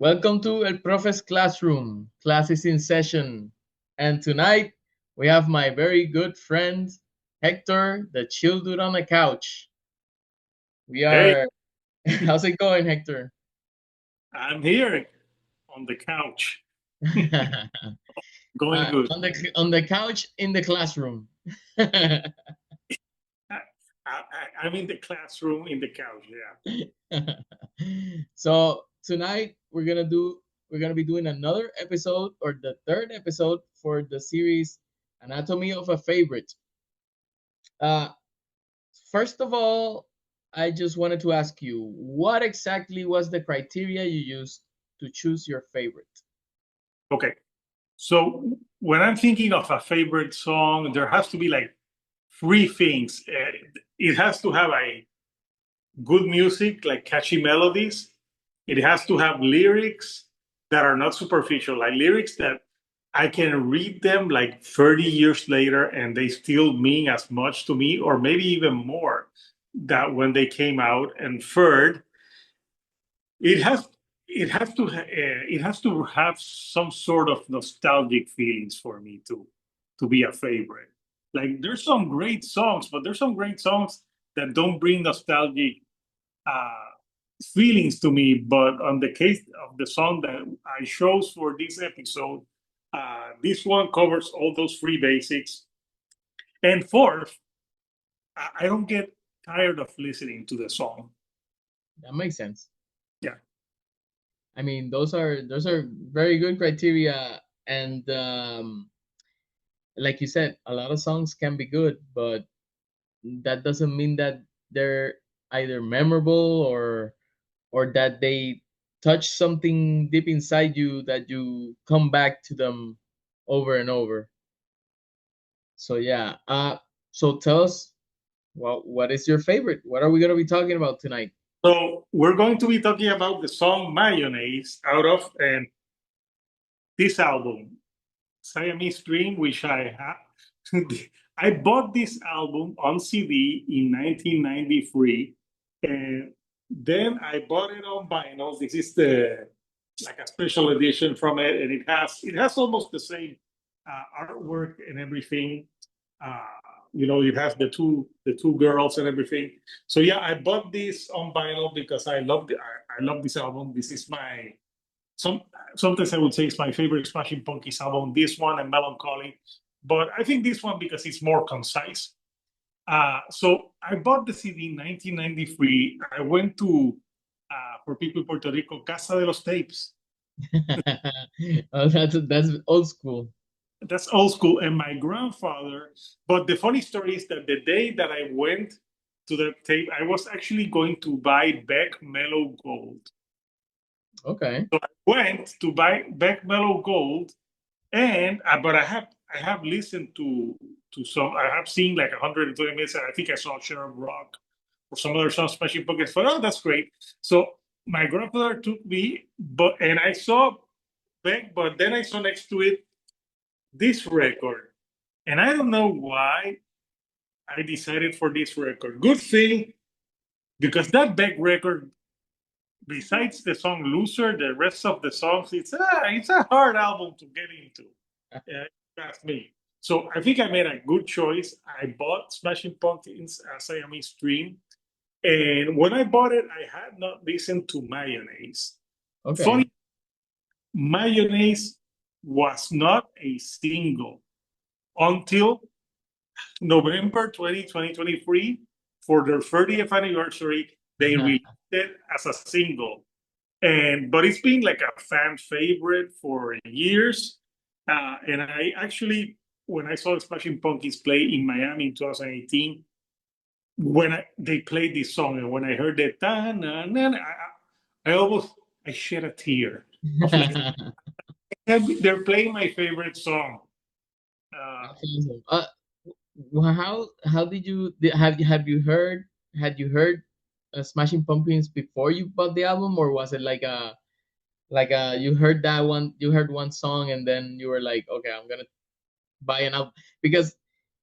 Welcome to El Profe's Classroom. Class is in session. And tonight we have my very good friend, Hector, the chill dude on the couch. We Hey, are, how's it going, Hector? I'm here on the couch. Going good. on the couch in the classroom. I'm in the classroom in the couch. Yeah. So tonight we're gonna be doing another episode or the third episode for the series Anatomy of a Favorite. Uh, First of all, I just wanted to ask you, what exactly was the criteria you used to choose your favorite? Okay. So when I'm thinking of a favorite song, there has to be like three things. It has to have a good music, like catchy melodies. It has to have lyrics that are not superficial, like lyrics that I can read them like 30 years later and they still mean as much to me, or maybe even more that when they came out. And third, it has it has to have some sort of nostalgic feelings for me to be a favorite. Like there's some great songs, but there's some great songs that don't bring nostalgic uh, feelings to me. But on the case of the song that I chose for this episode, this one covers all those three basics. And fourth, I don't get tired of listening to the song. That makes sense. Yeah. I mean, those are very good criteria, and like you said, a lot of songs can be good, but that doesn't mean that they're either memorable or that they touch something deep inside you that you come back to them over and over. So yeah, so tell us, what is your favorite? What are we gonna be talking about tonight? So we're going to be talking about the song Mayonnaise out of this album, Siamese Dream, which I have. I bought this album on CD in 1993, and then I bought it on vinyl. This is the like a special edition from it, and it has almost the same artwork and everything. Uh, it has the two girls and everything. So yeah, I bought this on vinyl because I love this album. This is my some sometimes I would say it's my favorite Smashing Pumpkins album. This one and Melancholy, but I think this one because it's more concise. So I bought the CD in 1993. I went to for people in Puerto Rico, Casa de los Tapes. Oh, that's old school. That's old school. And my grandfather. But the funny story is that the day that I went to the tape, I was actually going to buy Beck Mellow Gold. Okay. So I went to buy Beck Mellow Gold, and but I have listened to some. I have seen like 120 minutes, and I think I saw Sheriff Rock or some other songs, Smashing Pumpkins. But oh, that's great. So my grandfather took me, and I saw Beck, but then I saw next to it this record, and I don't know why I decided for this record. Good thing because that Beck record, besides the song "Loser," the rest of the songs, it's a hard album to get into. That's me. So I think I made a good choice. I bought Smashing Pumpkins Siamese Dream, and when I bought it, I had not listened to Mayonnaise. Okay. Funny, Mayonnaise was not a single until November 2023 for their 30th anniversary. They released it as a single, but it's been like a fan favorite for years. And I actually, when I saw the Smashing Pumpkins play in Miami in 2018, they played this song, and when I heard that, na, na, na, I almost I shed a tear of like they're playing my favorite song. Uh, That's awesome. How did you have you heard Smashing Pumpkins before you bought the album, or was it like you heard one song and then you were like, okay, I'm gonna buy an album? Because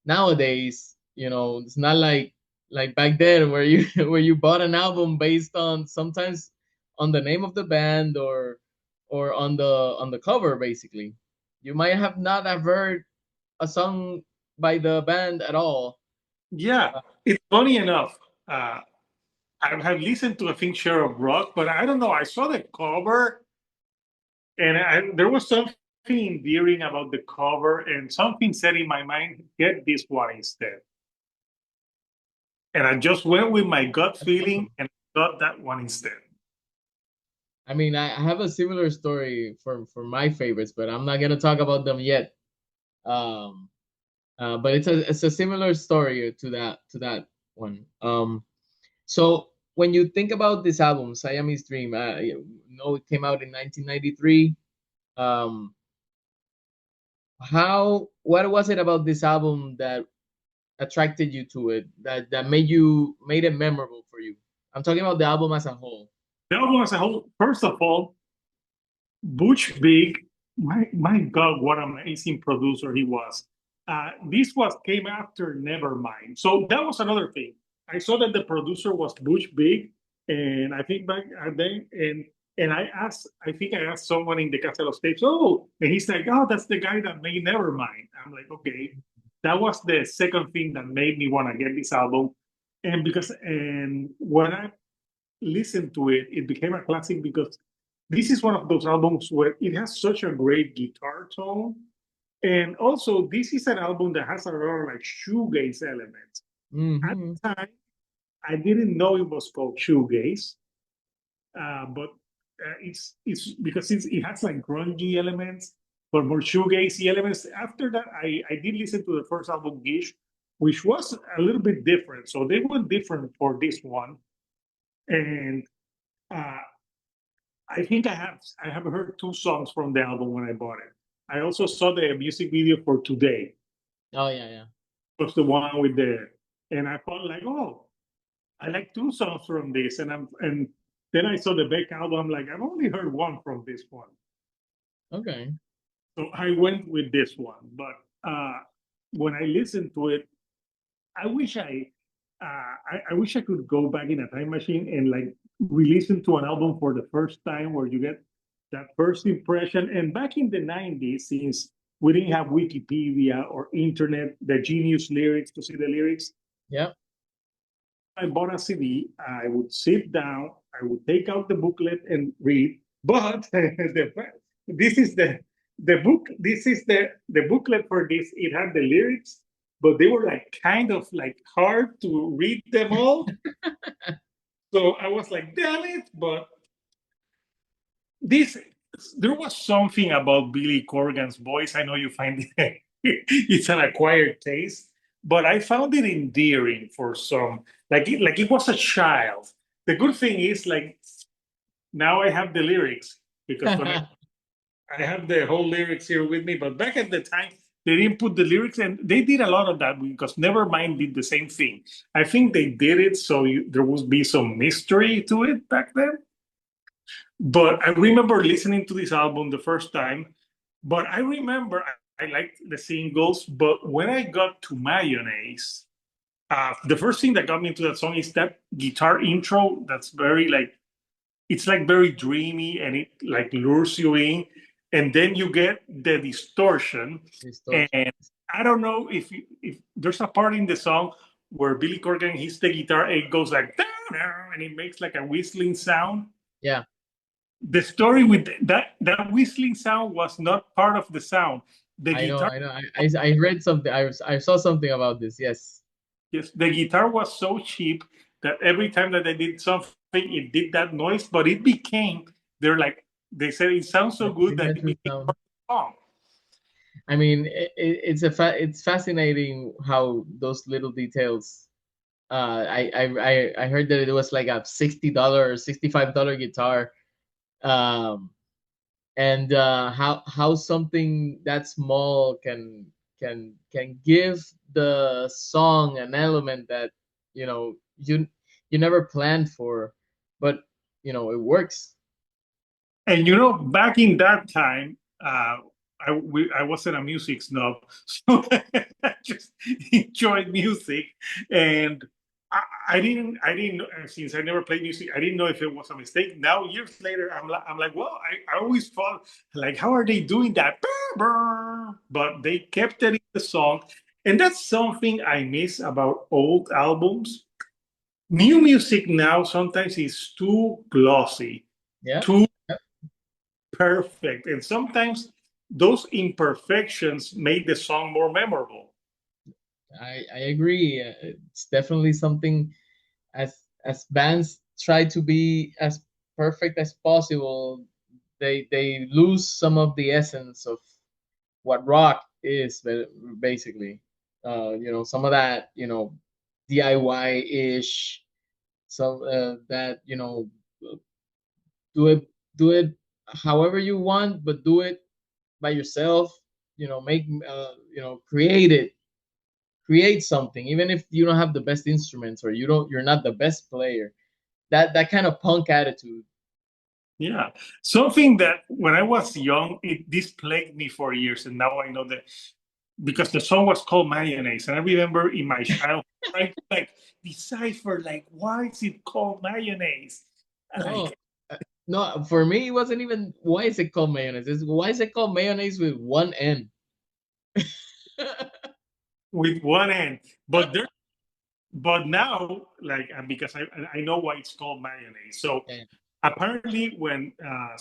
nowadays, it's not like back then where you where you bought an album based on sometimes on the name of the band or on the cover basically. You might have not have heard a song by the band at all. Yeah, it's funny enough. Uh, I have listened to, I think, Share of Rock, but I don't know. I saw the cover, and there was something endearing about the cover, and something said in my mind, get this one instead. And I just went with my gut That's feeling awesome. and got that one instead. I mean, I have a similar story for my favorites, but I'm not gonna talk about them yet. Um, but it's a similar story to that one. So when you think about this album, Siamese Dream, you know it came out in 1993. Um, what was it about this album that attracted you to it, that made it memorable for you? I'm talking about the album as a whole. The album as a whole, first of all, Butch Big, my God, what an amazing producer he was. This was came after Nevermind, so that was another thing. I saw that the producer was Butch Big, and I think back then, and I think I asked someone in the Casa de los Tapes, oh, and he's like, oh, that's the guy that made Nevermind. I'm like, okay, that was the second thing that made me want to get this album, and when I listened to it, it became a classic because this is one of those albums where it has such a great guitar tone. And also, this is an album that has a lot of like shoegaze elements. At Hmm. the time, I didn't know it was called shoegaze, but it's because it has like grungy elements, but more shoegazy elements. After that, I did listen to the first album, Gish, which was a little bit different. So they were different for this one, and uh, I have heard two songs from the album when I bought it. I also saw the music video for Today. Oh yeah, yeah. It was the one with the, and I thought like, oh, I like two songs from this, and then I saw the Beck album. I'm like, I've only heard one from this one, Okay. so I went with this one. But when I listened to it, I wish I wish I could go back in a time machine and like re-listen to an album for the first time where you get that first impression. And back in the 90s, since we didn't have Wikipedia or internet, the Genius lyrics to see the lyrics, Yeah. I bought a CD, I would sit down, I would take out the booklet and read. But this is the book. This is the booklet for this. It had the lyrics, but they were like kind of like hard to read them all. So I was like, damn it! But this there was something about Billy Corgan's voice. I know you find it it's an acquired taste, but I found it endearing for some. Like it was a child. The good thing is like now I have the lyrics because when I have the whole lyrics here with me, but back at the time they didn't put the lyrics, and they did a lot of that because Nevermind did the same thing. I think they did it so there would be some mystery to it back then. But I remember listening to this album the first time, but I remember I liked the singles, but when I got to Mayonnaise, the first thing that got me into that song is that guitar intro that's very like it's like very dreamy and it like lures you in, and then you get the distortion. Distortion. And I don't know if there's a part in the song where Billy Corgan hits the guitar, it goes like and it makes like a whistling sound. Yeah. The story with that whistling sound was not part of the sound. The I know. guitar, I know. I read something. I saw something about this. Yes. yes, the guitar was so cheap that every time that they did something, it did that noise. But it became they're like they said it sounds so The good that it signature became sound. part of the song. I mean, it's fascinating how those little details. I heard that it was like a $60 or $65 guitar. Um, and how something that small can give the song an element that you never planned for, but it works. And back in that time, I wasn't a music snob, so I just enjoyed music. And I, I didn't know, since I never played music, I didn't know if it was a mistake. Now years later, I'm like, well, I always thought like, how are they doing that? But they kept it in the song, and that's something I miss about old albums. New music now sometimes is too glossy, Yeah. too perfect, and sometimes those imperfections make the song more memorable. I agree. It's definitely something, as bands try to be as perfect as possible, they lose some of the essence of what rock is, basically. Some of that, DIY ish, some that do it do it however you want, but do it by yourself. Make create it, create something, even if you don't have the best instruments, or you're not the best player. That kind of punk attitude. Yeah, something that when I was young, this plagued me for years, and now I know that because the song was called Mayonnaise, and I remember in my childhood trying to like decipher like why is it called mayonnaise, Oh, like no, for me it wasn't even why is it called mayonnaise. It's why is it called mayonnaise with one N. with one end. But there, but now like because I know why it's called mayonnaise. So Yeah. apparently, when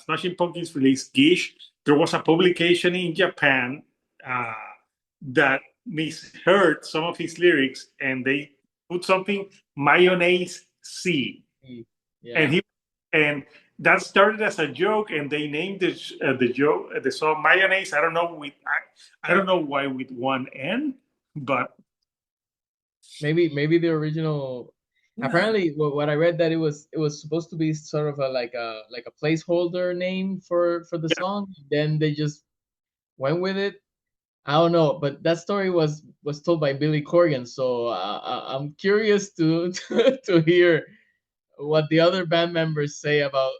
Smashing Pumpkins released Gish, there was a publication in Japan uh, that misheard some of his lyrics, and they put something mayonnaise C, and Yeah. he and that started as a joke, and they named the joke the song mayonnaise. I don't know I don't know why with one N, but Maybe the original. yeah. Apparently, what I read, that it was supposed to be sort of a like a placeholder name for the song. Then they just went with it. I don't know, but that story was told by Billy Corgan, so I'm curious to to hear what the other band members say about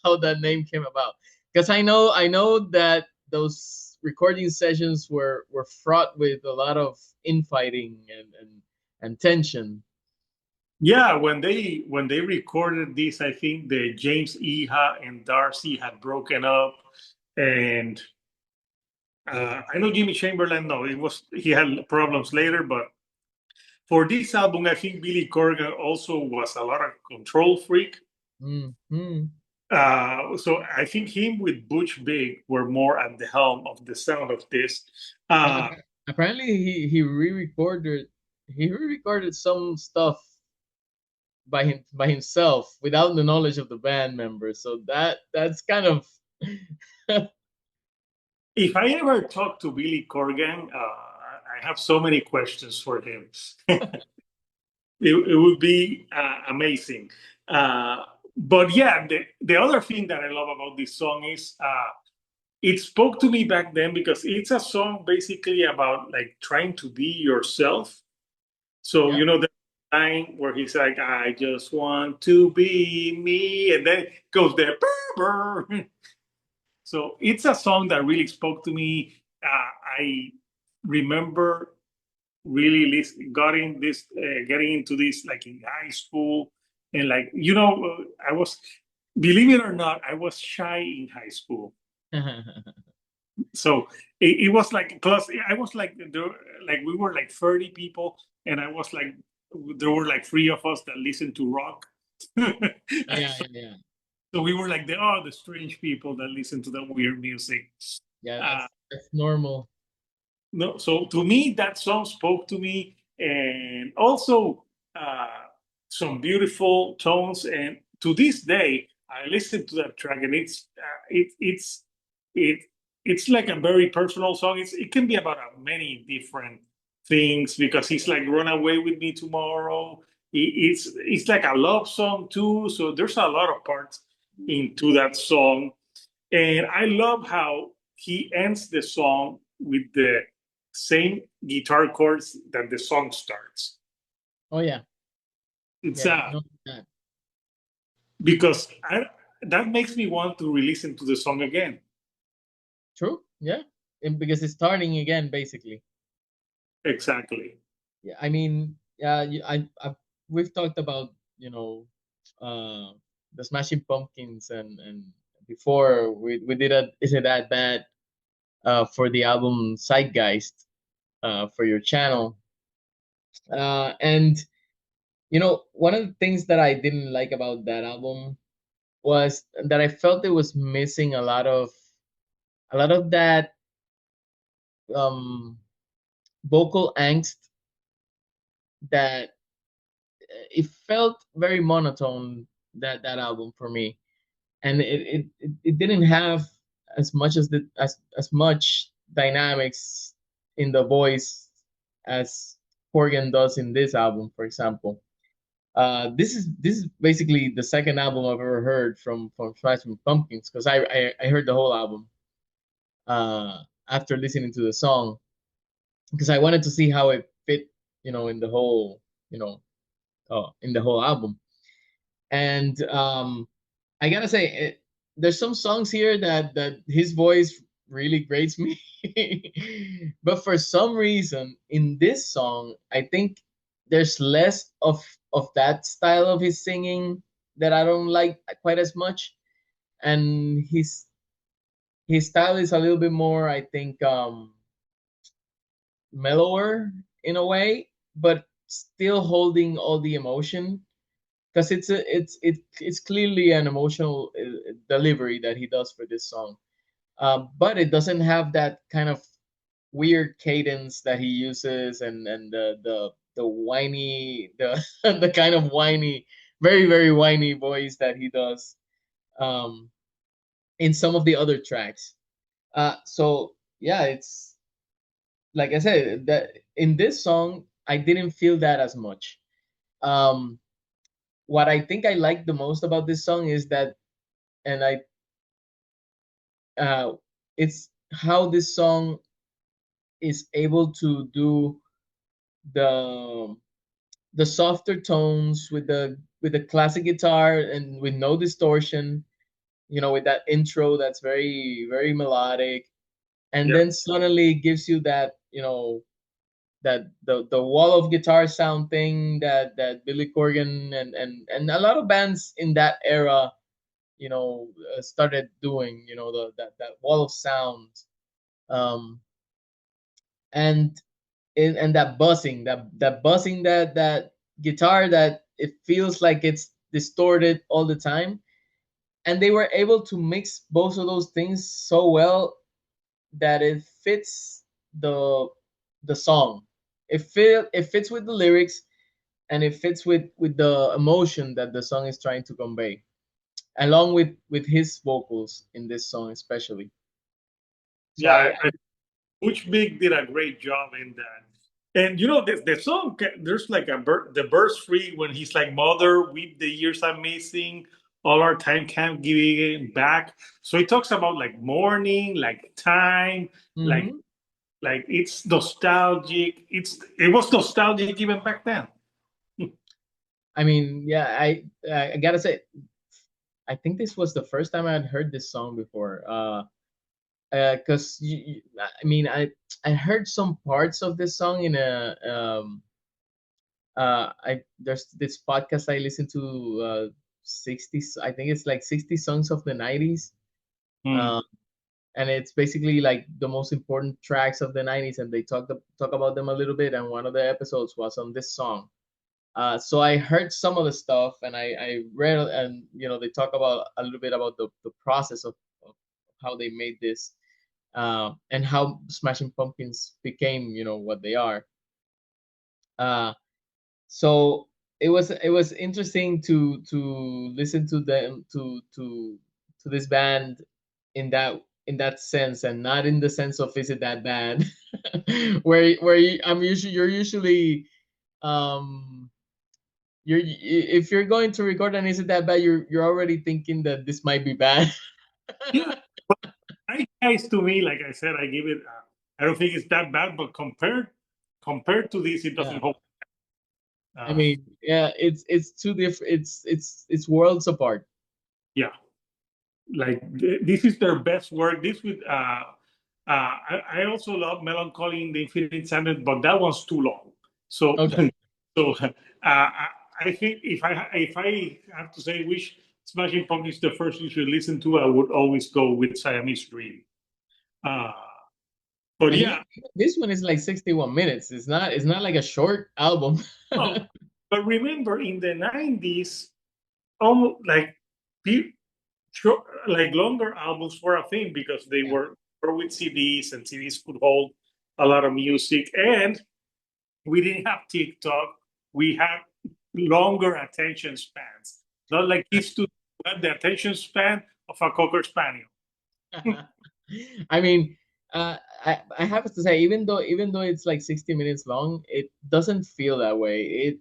how that name came about. Because I know that those recording sessions were fraught with a lot of infighting and tension. Yeah, when they recorded this, I think the James Iha and Darcy had broken up, and I know Jimmy Chamberlain. No, it was he had problems later, but for this album, I think Billy Corgan also was a lot of control freak. Mm-hmm. So I think him with Butch Big were more at the helm of the sound of this. Yeah, Uh, apparently he re-recorded some stuff by himself without the knowledge of the band members. So that's kind of if I ever talk to Billy Corgan, I have so many questions for him. It would be amazing. Uh, but yeah, the other thing that I love about this song is it spoke to me back then because it's a song basically about like trying to be yourself. So, yeah. you know, the line where he's like, I just want to be me. And then it goes there. Brr, brr. So it's a song that really spoke to me. I remember really getting into this like in high school, and like I was, believe it or not, I was shy in high school. So it was like plus I was like like we were like 30 people, and I was like there were like three of us that listened to rock. Yeah, yeah, yeah. So we were like the strange people that listen to the weird music. Yeah, Uh, that's normal. no, so to me that song spoke to me, and also uh, some beautiful tones. And to this day, I listen to that track, and it it's like a very personal song. It can be about many different things because he's like run away with me tomorrow. It's like a love song too. So there's a lot of parts into that song, and I love how he ends the song with the same guitar chords that the song starts. Oh yeah, It's yeah. No, that because that makes me want to re-listen to the song again. true. Yeah, and because it's starting again, basically. Exactly. Yeah, I mean, yeah, we've talked about, uh, the Smashing Pumpkins, and before we did a Is It That Bad for the album Zeitgeist for your channel. And one of the things that I didn't like about that album was that I felt it was missing a lot of that um, vocal angst that it felt very monotone, that album for me, and it didn't have as much as much dynamics in the voice as Corgan does in this album, for example. This is basically the second album I've ever heard from Smashing Pumpkins, because I heard the whole album after listening to the song, because I wanted to see how it fit, in the whole, in the whole album. And I gotta say, there's some songs here that his voice really grates me, but for some reason in this song, I think there's less of that style of his singing that I don't like quite as much, and his style is a little bit more, I think, mellower in a way, but still holding all the emotion, because it's clearly an emotional delivery that he does for this song. But it doesn't have that kind of weird cadence that he uses, and the whiny, the the kind of whiny, very very whiny voice that he does um, in some of the other tracks. So yeah, it's like I said, that in this song I didn't feel that as much. Um, what I think I like the most about this song is that, and I uh, it's how this song is able to do the the softer tones with the classic guitar and with no distortion, with that intro that's very very melodic, and Yeah. then suddenly gives you that, that the wall of guitar sound thing that Billy Corgan and a lot of bands in that era, started doing, that wall of sound, um, and and that buzzing, that guitar, that it feels like it's distorted all the time, and they were able to mix both of those things so well that it fits the song. It fits with the lyrics, and it fits with the emotion that the song is trying to convey, along with his vocals in this song especially. So Yeah, Butch Big did a great job in that. And the song, there's like the verse free when he's like, "Mother, weep the years I'm missing, all our time can't give it back." So he talks about like mourning, like time, like mhm. it's nostalgic. It was nostalgic even back then. I mean, yeah, I gotta say, I think this was the first time I had heard this song before. Because I mean, I heard some parts of this song in a I there's this podcast I listen to, 60s, I think it's like 60 songs of the 90s, Hmm. um, and it's basically like the most important tracks of the 90s, and they talk about them a little bit, and one of the episodes was on this song. So I heard some of the stuff, and I read, and they talk about a little bit about the process of how they made this, and how Smashing Pumpkins became, what they are. Uh, so it was interesting to listen to them, to this band in that sense, and not in the sense of Is It That Bad, where you're usually, um if you're going to record an Is It That Bad, you're already thinking that this might be bad. Yeah, but guys, to me, like I said, I give it. I don't think it's that bad, but compared to this, it Yeah. doesn't hold. I Uh, mean, yeah, it's two different, it's worlds apart. yeah, like this is their best work. This with I also love Melancholy in the Infinite Sadness, but that one's too long. So Okay. so I think if I have to say which Smashing Pumpkins the first you should listen to, I would always go with Siamese Dream. Uh, but And yeah, this one is like 61 minutes. It's not like a short album. oh, but remember in the 90s, almost like pe- like longer albums were a thing because they Yeah. were with CDs and CDs could hold a lot of music. And we didn't have TikTok. We had longer attention spans. Not like kids to have the attention span of a Cocker Spaniel. I mean, I have to say, even though it's like 60 minutes long, it doesn't feel that way.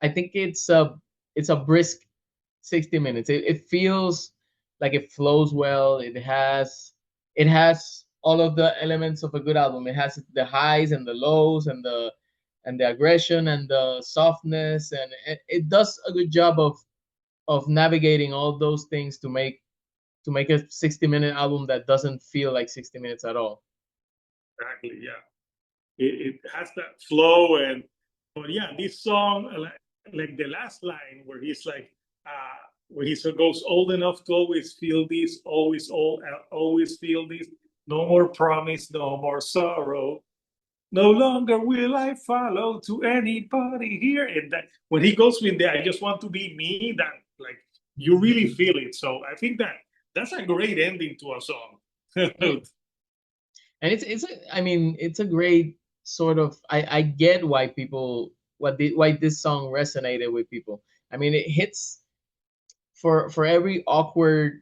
I think it's a brisk 60 minutes. It feels like it flows well. It has all of the elements of a good album. It has the highs and the lows and the aggression and the softness, and it does a good job of navigating all those things to make a 60-minute album that doesn't feel like 60 minutes at all. Exactly, yeah. It has that flow. And but yeah, this song, like the last line where he's like, where he goes, old enough to always feel this, always feel this. No more promise, no more sorrow. No longer will I follow to anybody here. And that when he goes with that, I just want to be me. That like you really feel it. So I think that's a great ending to a song. Mm. And I mean, it's a great sort of. I get why why this song resonated with people. I mean, it hits for every awkward,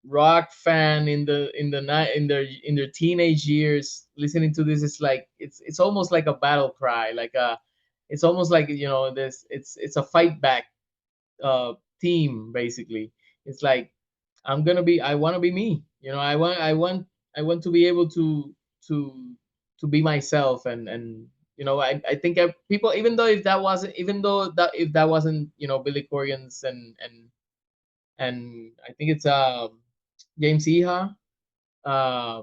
rock fan in their teenage years. Listening to this is like it's almost like a battle cry, it's almost like, this it's a fight back theme, basically. It's like, I want to be me. I want to be able to to be myself. And I think people, even though that if that wasn't, Billy Corgan's and I think it's James Iha. Uh,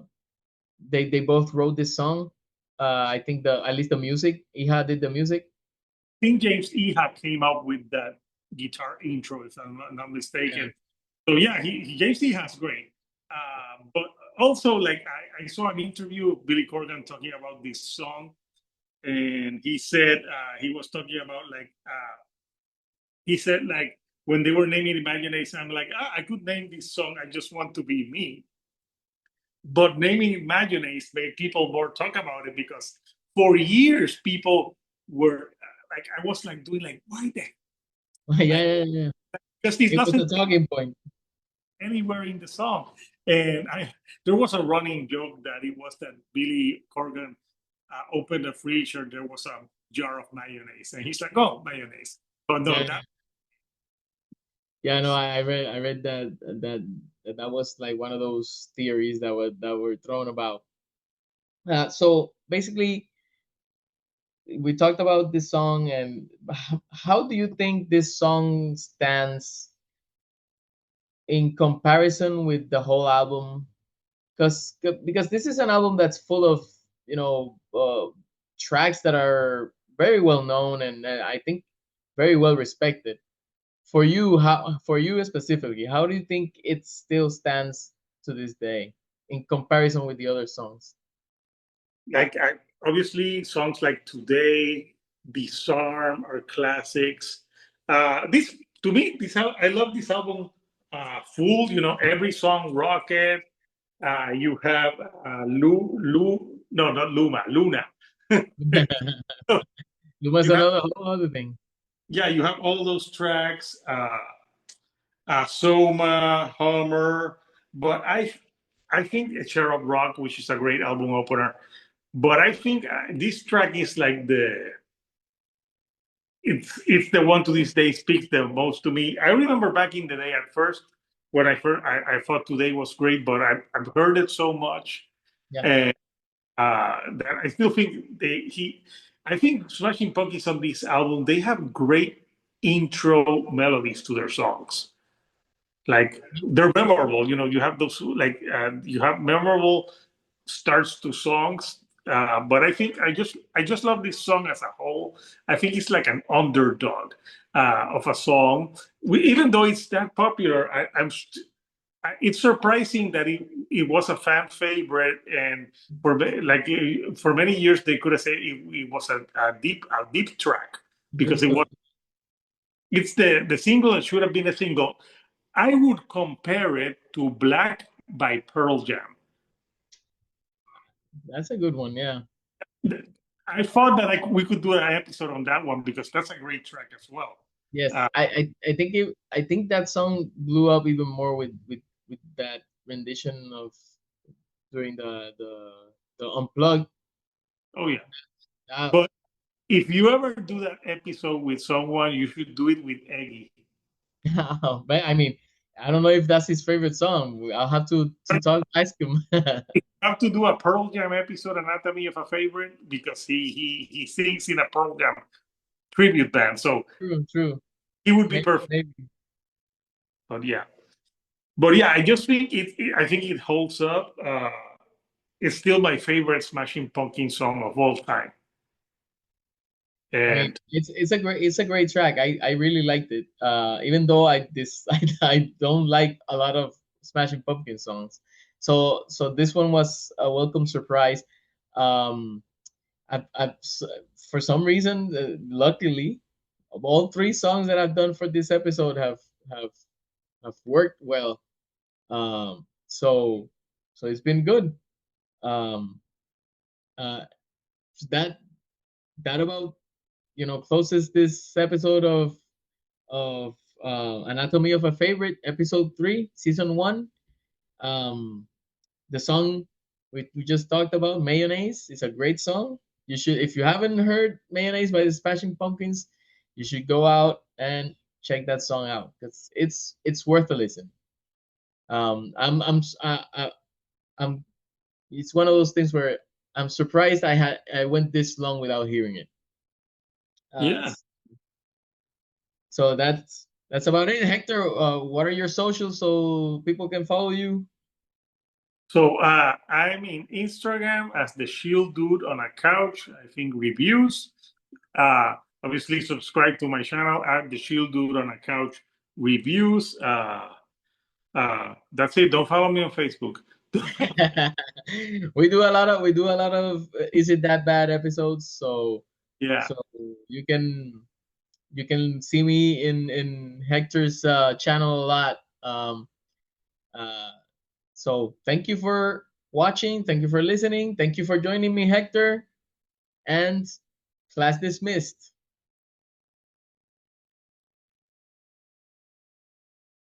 they both wrote this song. I think at least the music, Iha did the music. Think James Ehak came up with that guitar intro, if I'm not Yeah. mistaken. So yeah, James Ehak's great. But also, like I saw an interview of Billy Corgan talking about this song, and he said he was talking about like he said like when they were naming Mayonaise, I'm like, I could name this song. I just want to be me. But naming Mayonaise made people more talk about it because for years people were like, I was like doing like, why the Yeah, like yeah, yeah. because this It was doesn't a talking point. anywhere in the song. And there was a running joke that it was that Billy Corgan opened the fridge or there was a jar of mayonnaise, and he's like, "Oh, mayonnaise." But no, Yeah, that yeah. No, I read that was like one of those theories that were thrown about. So basically, we talked about this song, and how do you think this song stands in comparison with the whole album? Because this is an album that's full of, tracks that are very well known, and I think very well respected. For you specifically, how do you think it still stands to this day in comparison with the other songs? like obviously songs like "Today," "Disarm" are classics. This to me, I love this album. Full, every song rocket. You have no, not Luna. Luma's You have another whole other thing. Yeah, you have all those tracks, Soma, Homer, but I think Cherub Rock, which is a great album opener, but I think this track is like it's the one to this day speaks the most to me. I remember back in the day at first when I thought Today was great, but I've heard it so much, Yeah. and that I still think I think Smashing Pumpkins on this album, they have great intro melodies to their songs. Like they're memorable. You have those like you have memorable starts to songs. But I just love this song as a whole. I think it's like an underdog of a song. Even though it's that popular, it's surprising that it was a fan favorite, and for many years they could have said it was a deep track because it's the single and should have been a single. I would compare it to Black by Pearl Jam. That's a good one. Yeah. I thought that we could do an episode on that one because that's a great track as well. Yes, Uh, I think that song blew up even more with that rendition of during the unplugged. oh yeah, Uh, but if you ever do that episode with someone, you should do it with Eggy. but I mean, I don't know if that's his favorite song. I'll have to talk ask him. Have to do a Pearl Jam episode, Anatomy of a Favorite, because he sings in a Pearl Jam tribute band, so True, true. he would be Maybe, perfect. maybe. But yeah, I just think I think it holds up. It's still my favorite Smashing Pumpkins song of all time. I mean, And it's a great track. I really liked it. Even though I don't like a lot of Smashing Pumpkin songs, so this one was a welcome surprise. Um, for some reason, luckily, of all three songs that I've done for this episode have have worked well. So it's been good. Um, uh, that that about closes this episode of Anatomy of a Favorite, episode 3, season 1. Um, the song we just talked about, Mayonnaise, is a great song. You should, if you haven't heard Mayonnaise by the Smashing Pumpkins, you should go out and check that song out because it's worth a listen. I'm it's one of those things where I'm surprised I went this long without hearing it. Uh, yeah, so that's about it. Hector, what are your socials so people can follow you? so I'm in Instagram as the Shield Dude on a Couch. I think reviews. Uh, Obviously, subscribe to my channel at the Shield Dude on a Couch reviews. That's it. Don't follow me on Facebook. We do a lot of is it that bad episodes, Yeah. so you can you can see me in Hector's channel a lot. Uh, so thank you for watching, thank you for listening, thank you for joining me, Hector, and class dismissed.